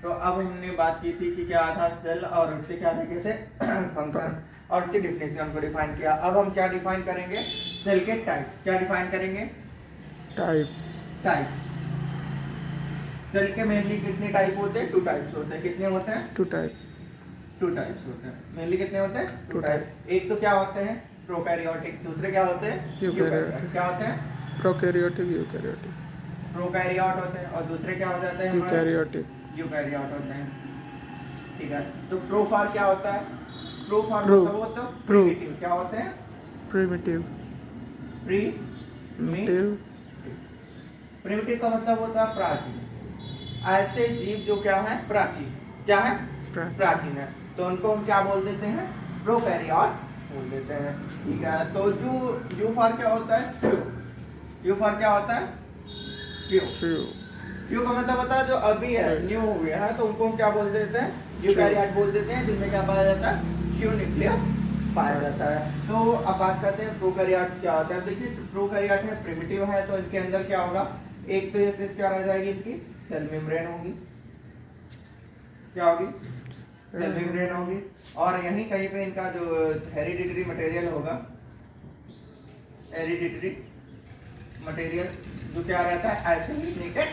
तो अब हमने बात की थी कि क्या था सेल और उसके क्या देखे थे फंक्शन और उसकी डिफिनेशन को डिफाइन किया। अब हम क्या डिफाइन करेंगे, सेल के टाइप क्या डिफाइन करेंगे, टाइप्स। टाइप। सेल के मेनली कितने टाइप होते हैं, 2 टाइप्स होते हैं। कितने होते हैं, 2 टाइप। 2 टाइप्स होते हैं। मेनली कितने होते हैं, 2 2 टाइप। एक तो क्या होते हैं प्रोकैरियोटिक, दूसरे क्या होते हैं यूकैरियोटिक। क्या होते हैं, प्रोकैरियोटिक, यूकैरियोटिक। प्रोकैरियोट होते हैं और दूसरे क्या हो जाते हैं हमारे यूकैरियोटिक। यूकैरियोट होते हैं। ठीक है, तो प्रोफार क्या होता है, प्रोफार प्रो मतलब होता है प्रो प्रिमिटिव। क्या होते हैं, प्रिमिटिव। प्रीमिटिव। मिटिव। प्रिमिटिव का मतलब होता है प्राचीन। ऐसे जीव जो क्या है प्राचीन, क्या है प्राचीन है, तो उनको हम क्या बोल देते हैं, प्रोकैरियोट बोल देते हैं। ठीक है, तो जो यूफार क्या होता है, यूफार क्या होता है प्यू। ट्रू। प्यू का मतलब होता है जो अभी है, न्यू हुए हैं, तो उनको हम क्या बोल देते हैं, यूकैरियोट बोल देते हैं, जिनमें क्या पाया जाता है, प्यू न्यूक्लियस पाया जाता है। तो अब बात करते हैं प्रोकैरियोट्स क्या होता है। देखिए प्रोकैरियोट में प्रिमिटिव है, तो इनके अंदर क्या होगा, एक तो जैसे क्या रह जाएगी, इनकी सेल मेम्ब्रेन होगी। क्या होगी, सेल मेम्ब्रेन होगी। और यहीं कहीं पे इनका जो हेरिडिटरी मटेरियल होगा, हेरिडिटरी मटेरियल जो क्या रहता है, ऐसे ही निकट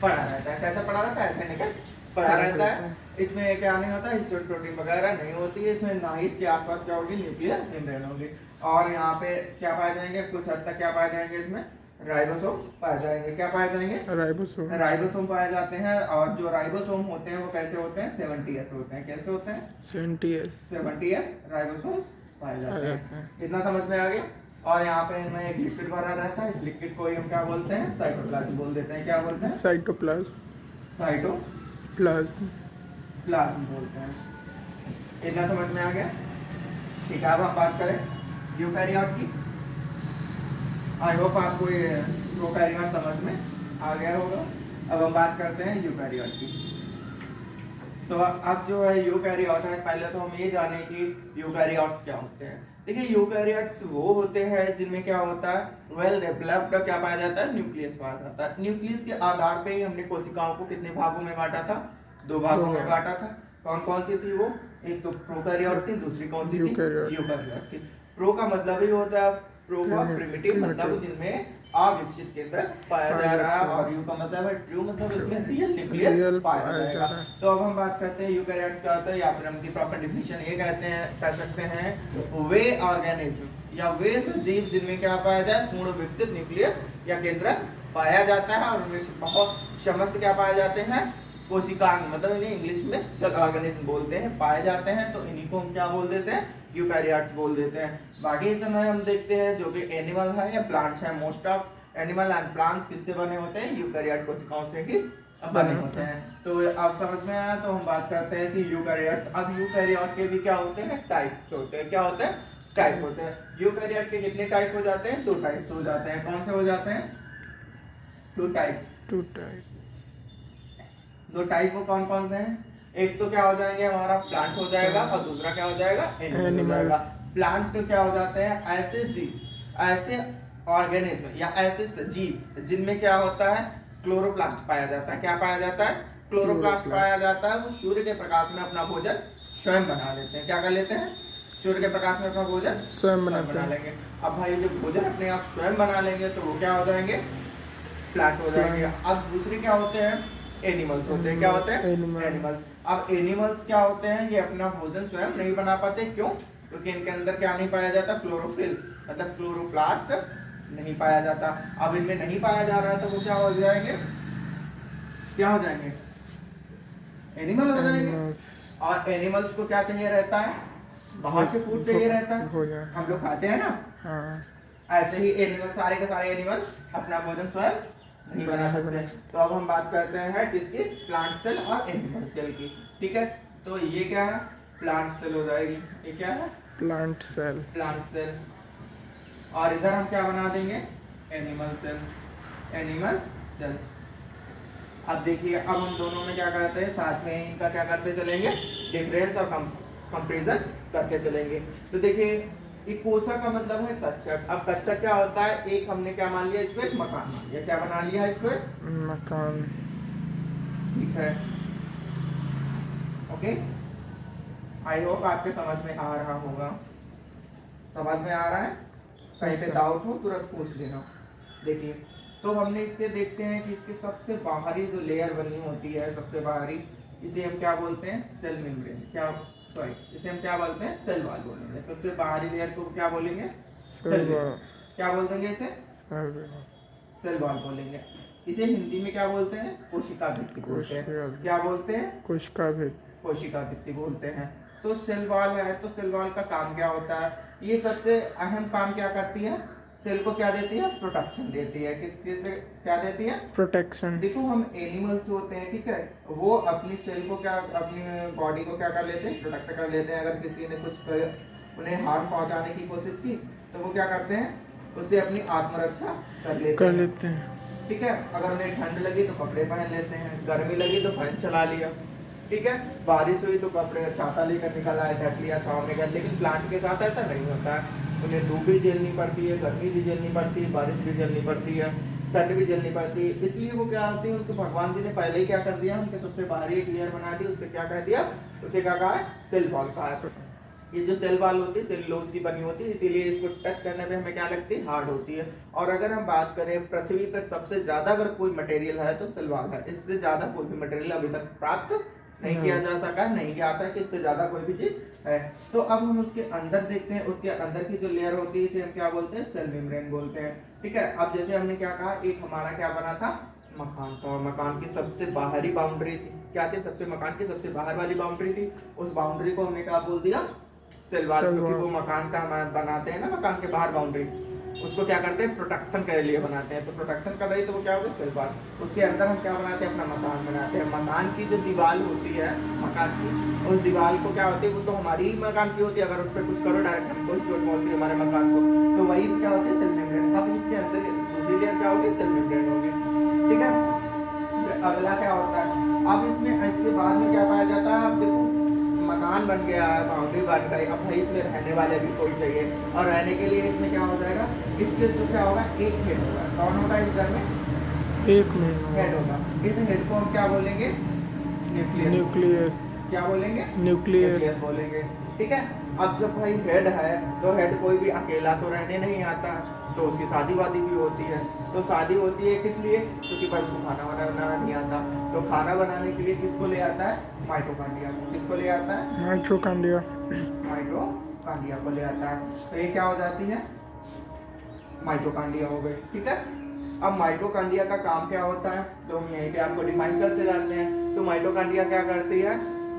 पड़ा रहता है। कैसा पड़ा रहता है, ऐसे निकट पड़ा रहता है। इसमें क्या नहीं होता, हिस्टोन प्रोटीन वगैरह नहीं होती है इसमें, ना ही इसके आसपास क्या होगी, न्यूक्लियर मेम्ब्रेन होगी। और यहाँ पे क्या पाए जाएंगे, कुछ हद तक क्या पाए जाएंगे, इसमें राइबोसोम पाए जाएंगे। क्या पाए जाएंगे, राइबोसोम। राइबोसोम पाए जाते हैं। और जो राइबोसोम होते हैं वो कैसे होते हैं, 70S होते हैं। कैसे होते हैं, 70S 70S राइबोसोम्स पाए जाते पाए हैं। जाते हैं। इतना समझ में आ गया। और यहाँ पे इनमें एक लिक्विड भरा रहता है, इस लिक्विड को ही हम क्या बोलते हैं, साइटोप्लाज्म बोल देते हैं। क्या बोलते हैं, साइटोप्लाज्म। साइटोप्लाज्म बोलते हैं। इतना समझ में आ गया। ठीक है, अब हम बात करें यूकैरियोट की। आई होप आपको ये प्रोकैरियोट समझ में आ गया होगा। अब हम बात करते हैं यूकैरियोट की। तो अब जो है यूकैरियोट है, पहले तो हम ये जाने कि यूकैरियोट्स क्या होते हैं। देखिए यूकैरियोट्स वो होते हैं जिनमें क्या होता है, वेल डेवलप्ड क्या पाया जाता है, न्यूक्लियस पाया जाता है। न्यूक्लियस के आधार पे ही हमने कोशिकाओं को कितने भागों में बांटा था, 2 भागों में बांटा था। कौन कौन सी थी वो, एक तो प्रोकैरियोट थी, दूसरी कौन सी थी, यूकैरियोट। यूकैरियोट थी। प्रो का मतलब ही होता है प्रिमिटिव, मतलब जिनमें अविकसित केंद्रक पाया जा रहा है। और यू का मतलब है ट्रू, मतलब इसमें रियल न्यूक्लियस पाया जाएगा। तो अब हम बात करते हैं यूकैरियोट क्या होता है, या फिर हम की प्रॉपर डिफिनीशन ये कहते हैं, कह सकते हैं वे ऑर्गेनिज्म या वे जीव जिनमें क्या पाया जाए, पूर्ण विकसित न्यूक्लियस या केंद्रक पाया जाता है। और उनमें से बहुत समस्त क्या पाए जाते हैं, कोशिकांग, मतलब इन्हें इंग्लिश में सेल ऑर्गेनिज्म बोलते हैं, पाए जाते हैं। तो इन्हीं को हम क्या बोल देते हैं, यूकैरियोट्स बोल देते हैं। बाकी इस समय हम देखते हैं जो कि एनिमल है या प्लांट्स है, most of animal and plants किससे बने होते हैं, यूकैरियोट कोशिकाओं से ही बने होते हैं। तो अब समझ में आया। तो हम बात करते हैं कि यूकैरियोट्स। अब यूकैरियोट के भी क्या होते हैं, टाइप्स होते हैं। क्या होते हैं, टाइप होते हैं। यूकैरियोट के कितने टाइप हो जाते हैं, 2 टाइप्स हो जाते हैं। कौन से हो जाते हैं, 2 टाइप। 2 टाइप। 2 टाइप वो कौन कौन से हैं, एक तो क्या हो जाएंगे हमारा प्लांट हो जाएगा और दूसरा क्या हो जाएगा, एनिमल हो जाएगा। प्लांट तो क्या हो जाते हैं, ऐसे जीव, ऐसे ऑर्गेनिज्म या ऐसे जीव जिनमें क्या होता है, क्लोरोप्लास्ट पाया जाता है। क्या पाया जाता है, क्लोरोप्लास्ट पाया जाता है। वो सूर्य के प्रकाश में अपना भोजन स्वयं बना लेते हैं। क्या कर लेते हैं, सूर्य के प्रकाश में अपना भोजन स्वयं बना लेंगे। अब भाई जब भोजन अपने आप स्वयं बना लेंगे तो वो क्या हो जाएंगे, प्लांट हो जाएंगे। अब दूसरे क्या होते हैं, एनिमल्स होते हैं। क्या होते हैं, एनिमल्स। अब एनिमल्स क्या होते हैं, ये अपना भोजन स्वयं नहीं बना पाते। क्यों, क्योंकि इनके अंदर क्या नहीं पाया जाता, क्लोरोफिल, मतलब क्लोरोप्लास्ट नहीं पाया जाता। अब इनमें नहीं पाया जा रहा है तो वो क्या हो जाएंगे, क्या हो जाएंगे, एनिमल हो जाएंगे। और एनिमल्स को क्या चाहिए रहता है, बाहर से फूड चाहिए रहता है, हम लोग खाते हैं ना। हाँ। ऐसे ही एनिमल, सारे के सारे एनिमल अपना भोजन स्वयं नहीं बना सकते। तो अब हम बात करते हैं किसकी, प्लांट सेल और एनिमल सेल की। ठीक है, तो ये क्या है, प्लांट सेल हो जाएगी। ये क्या है, प्लांट सेल। Plant cell. और इधर हम क्या बना देंगे, एनिमल सेल, एनिमल सेल। अब देखिए, अब हम दोनों में क्या करते हैं, साथ में इनका क्या करते चलेंगे, डिफरेंस और कंपैरिजन करते चलेंगे। तो देखिए, इकोसा का मतलब है कच्चक। अब कच्चक क्या होता है, एक हमने क्या मान लिया, इसको एक मकान मान लिया। क्या बना लिया है, इसको एक मकान। ठीक है। ओके, आई होप आपके समझ में आ रहा होगा। समझ में आ रहा है? कहीं पे डाउट हो तुरंत पूछ लेना। देखिए, तो हमने इसके देखते हैं कि इसके सबसे बाहरी जो लेयर बनी होती है, सबसे बाहरी, इसे हम क्या बोलते हैं? Cell membrane. क्या, सॉरी, इसे हम क्या बोलते हैं? सेल वॉल बोलेंगे। सबसे बाहरी लेयर को क्या बोलेंगे? Cell wall. क्या बोल देंगे इसे? सेल वॉल बोलेंगे। इसे हिंदी में क्या बोलते हैं? कोशिका भित्ति बोलते हैं। क्या बोलते हैं? कोशिका भित्ति। कोशिका भित्ति बोलते हैं। तो सेल वॉल है, तो सेल वॉल का काम क्या होता है? ये सबसे अहम काम क्या करती है? सेल को क्या देती है? प्रोटेक्शन देती है। किसके से क्या देती है? प्रोटेक्शन। देखो, हम एनिमल्स होते हैं, ठीक है, वो अपनी सेल को क्या, अपनी बॉडी को क्या कर लेते हैं? प्रोटेक्ट कर लेते हैं। अगर किसी ने कुछ उन्हें हार्म पहुंचाने की कोशिश की तो वो क्या करते हैं? उससे अपनी आत्मरक्षा कर लेते हैं। ठीक है, अगर उन्हें ठंड लगी तो कपड़े पहन लेते हैं, गर्मी लगी तो फैन चला लिया, ठीक है, बारिश हुई तो कपड़े छाता लेकर निकल आए, ढक लिया, छाँव में गए। लेकिन प्लांट के साथ ऐसा नहीं होता है। उन्हें धूप भी झेलनी पड़ती है, गर्मी भी झेलनी पड़ती है, बारिश भी झेलनी पड़ती है, ठंड भी झेलनी पड़ती है। इसलिए वो क्या होती है, उनको भगवान जी ने पहले ही क्या कर दिया? उनके सबसे बाहरी एक लेयर बना दी। उससे क्या कह दिया? उसे क्या कहा है? सेल वॉल कहा है। ये जो सेल वॉल होती है सेलुलोज की बनी होती है, इसीलिए इसको टच करने पे हमें क्या लगती है? हार्ड होती है। और अगर हम बात करें पृथ्वी पर सबसे ज्यादा अगर कोई मटेरियल है तो सेल वॉल है। इससे ज्यादा कोई भी मटेरियल अभी तक प्राप्त नहीं किया जा सका, नहीं किया आता कि इससे ज्यादा कोई भी चीज है। तो अब हम उसके अंदर देखते हैं। उसके अंदर की जो लेयर होती है इसे हम क्या बोलते हैं? सेल मेम्ब्रेन बोलते हैं। ठीक है, अब जैसे हमने क्या कहा, एक हमारा क्या बना था? मकान। तो मकान की सबसे बाहरी बाउंड्री थी, क्या थी? सबसे मकान की सबसे बाहर वाली बाउंड्री थी। उस बाउंड्री को हमने क्या बोल दिया? Cell wall. क्योंकि वो मकान का हम बनाते हैं ना, मकान के बाहर बाउंड्री, उसको क्या करते हैं? प्रोटेक्शन के लिए बनाते हैं। तो प्रोटेक्शन कर रही तो वो क्या होगा? Cell wall. उसके अंदर हम क्या बनाते हैं? अपना मकान बनाते हैं। मकान की जो दीवार होती है मकान की, उस दीवार को क्या होती है? वो तो हमारी ही मकान की होती है। अगर उस पर कुछ करो डायरेक्ट हमको चोट पहुंचती है हमारे मकान को, तो वही क्या होती है? Cell membrane. अब इसके अंदर दूसरी लेयर क्या होगी? सेल मेम्ब्रेन होगी। ठीक है, अगला क्या होता है? अब इसमें इसके बाद में क्या पाया जाता है? अब देखो, मकान बन गया है, बाउंड्री बन गई, अब भाई इसमें रहने वाले भी कोई चाहिए। और रहने के लिए इसमें क्या हो जाएगा? इसके तो क्या होगा? एक हेड होगा। कौन होगा इस घर में? एक हेड होगा। इस हेड को हम क्या बोलेंगे? न्यूक्लियस। क्या बोलेंगे? न्यूक्लियस बोलेंगे। ठीक है, अब जब भाई हेड है तो हेड कोई भी अकेला तो रहने नहीं आता, तो उसकी शादी वादी भी होती है। तो शादी होती है किस लिए? क्योंकि भाई उसको खाना बनाना नहीं आता, तो खाना बनाने के लिए किसको ले आता है? माइटोकॉन्ड्रिया। किसको ले आता है? माइटोकॉन्ड्रिया। माइटोकॉन्ड्रिया को ले आता है। तो ये क्या हो जाती है? माइटोकॉन्ड्रिया हो गई। ठीक है, अब माइटोकॉन्ड्रिया का काम क्या होता है? तो हम यहीं पे आपको डिफाइन करते जाते हैं। तो माइटोकॉन्ड्रिया क्या करती है?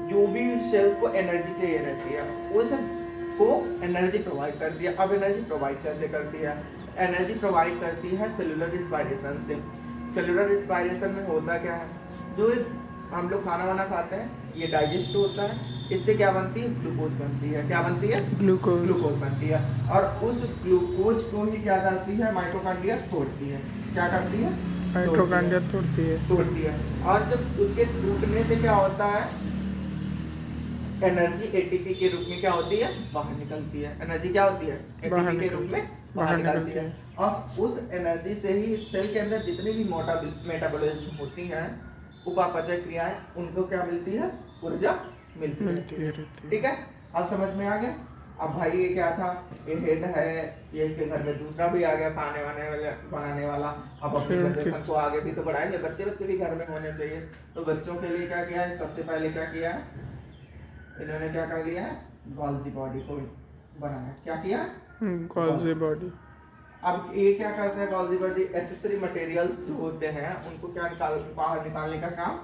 जो भी सेल को एनर्जी चाहिए रहती है उस को एनर्जी प्रोवाइड करती है। अब एनर्जी प्रोवाइड कैसे करती है? एनर्जी प्रोवाइड करती है सेलुलर रिस्पायरेशन से। सेलुलर रिस्पायरेशन में होता क्या है? जो हम लोग खाना वाना खाते हैं, ये डाइजेस्ट होता है, इससे क्या बनती है? ग्लूकोज बनती है। क्या बनती है? ग्लूकोज बनती है। और उस ग्लूकोज को ही क्या करती है? माइटोकॉन्ड्रिया तोड़ती है। क्या करती है? माइटोकॉन्ड्रिया तोड़ती है। और जब उसके टूटने से क्या होता है? एनर्जी एटीपी के रूप में क्या होती है? बाहर निकलती है। एनर्जी क्या होती है? एटीपी के रूप में बाहर निकलती है। और उस एनर्जी से ही सेल के अंदर जितनी भी मेटाबॉलिज्म होती हैं, उपापचय क्रियाएं, उनको क्या मिलती है? ऊर्जा मिलती है। ठीक है, अब समझ में आ गया? अब भाई ये क्या था? ये हेड है, ये इसके घर में दूसरा भी आ गया खाने वाने वाले बनाने वाला। अब अपनी जनरेशन को आगे भी तो बढ़ाएंगे, बच्चे भी घर में होने चाहिए। तो बच्चों के लिए क्या किया है? सबसे पहले क्या किया है इन्होंने? क्या कर लिया है? गॉल्जी बॉडी को बनाया। क्या किया? Golgi body. अब ये क्या करते हैं? गॉल्जी बॉडी एसेसरी मटेरियल्स जो होते हैं उनको क्या बाहर निकालने का काम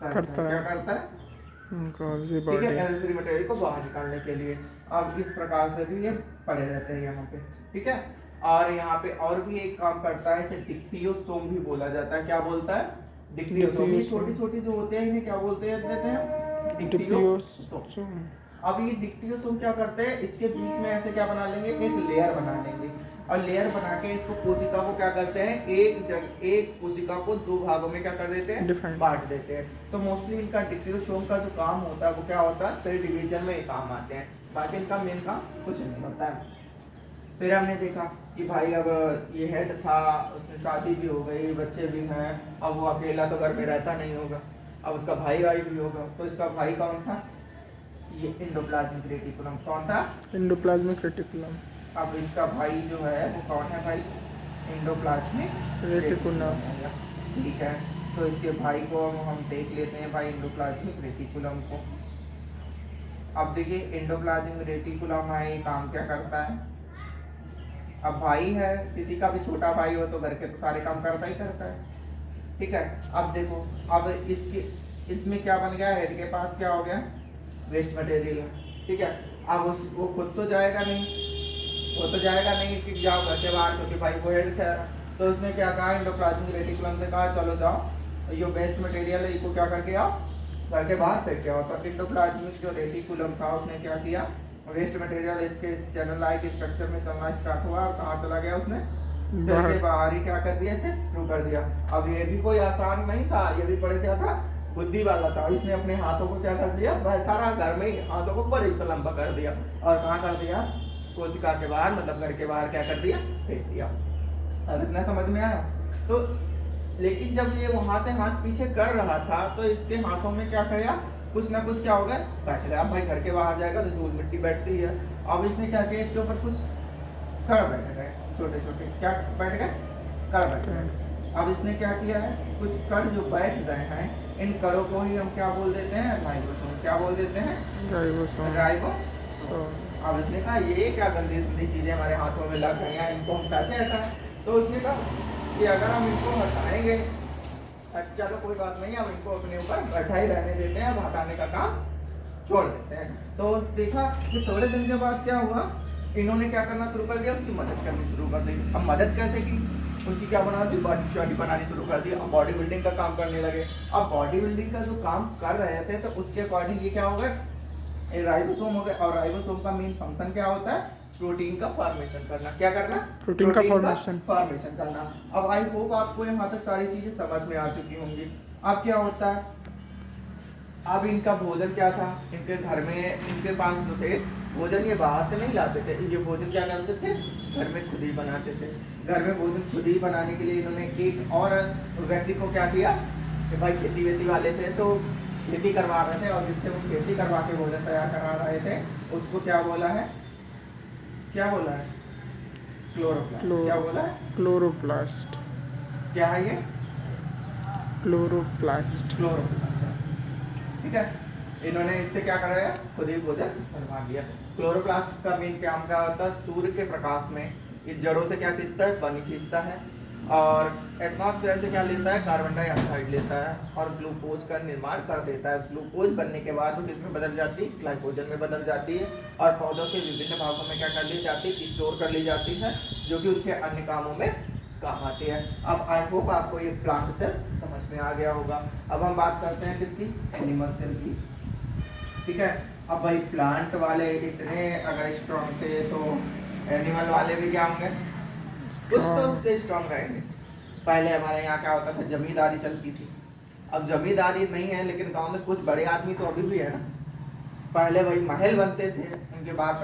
करता है। क्या करता है? Golgi body. ठीक है, एसेसरी मटेरियल को बाहर निकालने के लिए। अब इस प्रकार से भी ये पड़े रहते हैं यहाँ पे। ठीक है, और यहाँ पे और भी एक काम करता है, इसे डिक्टियोसोम भी बोला जाता है। क्या बोलता है? डिक्टियोसोम। ये छोटी छोटी जो होते हैं इन्हें क्या बोलते हैं? डिक्टियोसोम। अब ये डिक्टियोसोम क्या करते हैं? इसके बीच में ऐसे क्या बना लेंगे? एक लेयर बना लेंगे। और लेयर बना के इसको कोशिका को क्या करते हैं? एक कोशिका को दो भागों में क्या कर देते हैं? बांट देते हैं। तो मोस्टली इनका डिक्टियोसोम का जो काम होता है वो क्या होता है? सेल डिवीजन में ये काम आते हैं। बाकी इनका मेन काम कुछ नहीं होता है। फिर हमने देखा कि भाई अब ये हेड था, उसमें शादी भी हो गई, बच्चे भी हैं, अब वो अकेला तो घर में रहता नहीं होगा, अब उसका भाई भी होगा। तो इसका भाई कौन था? ये एंडोप्लाज्मिक रेटिकुलम कौन था? Endoplasmic reticulum. अब इसका भाई जो है वो कौन है भाई? Endoplasmic reticulum. ठीक है, तो इसके भाई को हम देख लेते हैं भाई, एंडोप्लाज्मिक रेटिकुलम को। अब देखिए एंडोप्लाज्मिक रेटिकुलम है, ये काम क्या करता है? अब भाई है, किसी का भी छोटा भाई हो तो घर के तो सारे काम करता ही करता है, ठीक है। अब देखो, अब इसके इसमें क्या बन गया? हेड के पास क्या हो गया? वेस्ट मटेरियल, ठीक है। अब वो खुद तो जाएगा नहीं, वो तो जाएगा नहीं कि जाओ घर के बाहर, क्योंकि भाई वो हेड ठहरा। तो उसने क्या कहा? एंडोप्लाज्मिक रेटिकुलम से कहा चलो जाओ ये वेस्ट मटेरियल है इसको क्या करके आओ, घर के बाहर फेंक के आओ। तो एंडोप्लाज्मिक जो रेटिकुलम था उसने क्या किया? वेस्ट मटेरियल इसके चैनल लाइक स्ट्रक्चर में चलना स्टार्ट हुआ और कहाँ चला गया? उसने सेल के बाहर ही क्या कर दिया? इसे थ्रू कर दिया। अब ये भी कोई आसान नहीं था, ये भी बड़े क्या था? बुद्धि वाला था। इसने अपने हाथों को क्या कर दिया? बैठा रहा घर में ही, हाथों को बड़े से लंबा कर दिया और कहाँ कर दिया? कोशिका के बाहर, मतलब घर के बाहर क्या कर दिया? फेंक दिया। अब इतना समझ में आया? तो लेकिन जब ये वहां से हाथ पीछे कर रहा था तो इसके हाथों में क्या किया? कुछ ना कुछ क्या हो गया? बैठ गया। अब भाई घर के बाहर जाएगा तो धूल मिट्टी बैठती है। अब इसने क्या किया? इसके ऊपर कुछ कड़ बैठ गए, छोटे छोटे क्या बैठ गए? कड़ बैठ गए। अब इसने क्या किया है? कुछ कड़ जो बैठ गए हैं, इन कड़ों को ही हम क्या बोल देते हैं? राइबोसोम। क्या बोल देते हैं? राइबोसोम। राइबोसोम। अब इसने कहा ये क्या गंदी गंदी चीजें हमारे हाथों में लग गई हैं, इनको हम कैसे हटाएं? तो उसने कहा कि अगर हम इनको हटाएंगे, अच्छा तो कोई बात नहीं, हम इनको अपने ऊपर बैठा ही रहने देते हैं, अब हटाने का काम छोड़ देते हैं। तो देखा कि थोड़े दिन के बाद क्या हुआ? इन्होंने क्या करना शुरू कर दिया? उसकी मदद करनी शुरू कर दी। अब मदद कैसे की? उसकी क्या बना दी? बॉडी शॉडी बनानी शुरू कर दी। अब बॉडी बिल्डिंग का काम करने लगे। अब बॉडी बिल्डिंग का जो काम कर रहे थे तो उसके अकॉर्डिंग ये क्या हो गए? राइबोसोम हो गए। और राइबोसोम का मेन फंक्शन क्या होता है? प्रोटीन का फॉर्मेशन करना। क्या करना? प्रोटीन का फॉर्मेशन करना। अब आई होप आपको यहाँ तक सारी चीजें समझ में आ चुकी होंगी। अब क्या होता है? अब इनका भोजन क्या था? इनके घर में इनके पास जो थे भोजन, ये बाहर से नहीं लाते थे, ये भोजन क्या करते थे? घर में खुद ही बनाते थे। घर में भोजन खुद ही बनाने के लिए इन्होंने एक और व्यक्ति को क्या किया कि भाई खेती वेती वाले थे तो खेती करवा रहे थे, और जिससे वो खेती करवा के भोजन तैयार करा रहे थे उसको क्या बोला है? क्या बोला है? क्लोरोप्लास्ट। क्या बोला है? क्लोरोप्लास्ट। क्या है ये? क्लोरोप्लास्ट। ठीक है, इन्होंने इससे क्या कराया? खुद ही भोजन बनवा लिया। क्लोरोप्लास्ट का मेन काम क्या होता है? सूर्य के प्रकाश में ये जड़ों से क्या खींचता है? पानी खींचता है, और एटमॉस्फेयर से क्या लेता है? कार्बन डाइऑक्साइड लेता है और ग्लूकोज का निर्माण कर देता है। ग्लूकोज बनने के बाद वो किसमें बदल जाती है? ग्लाइकोजन में बदल जाती है, और पौधों के विभिन्न भागों में क्या कर ली जाती है? स्टोर कर ली जाती है, जो कि उसके अन्य कामों में काम आती है। अब आई होप आपको ये प्लांट सेल समझ में आ गया होगा। अब हम बात करते हैं किसकी? एनिमल सेल की, ठीक है। अब भाई प्लांट वाले इतने अगर स्ट्रॉन्ग थे तो एनिमल वाले भी क्या होंगे? कुछ तो उससे स्ट्रॉन्ग रहेंगे। पहले हमारे यहाँ क्या होता था? जमींदारी चलती थी। अब जमींदारी नहीं है, लेकिन गांव में कुछ बड़े आदमी तो अभी भी है ना। पहले वही महल बनते थे, उनके बाद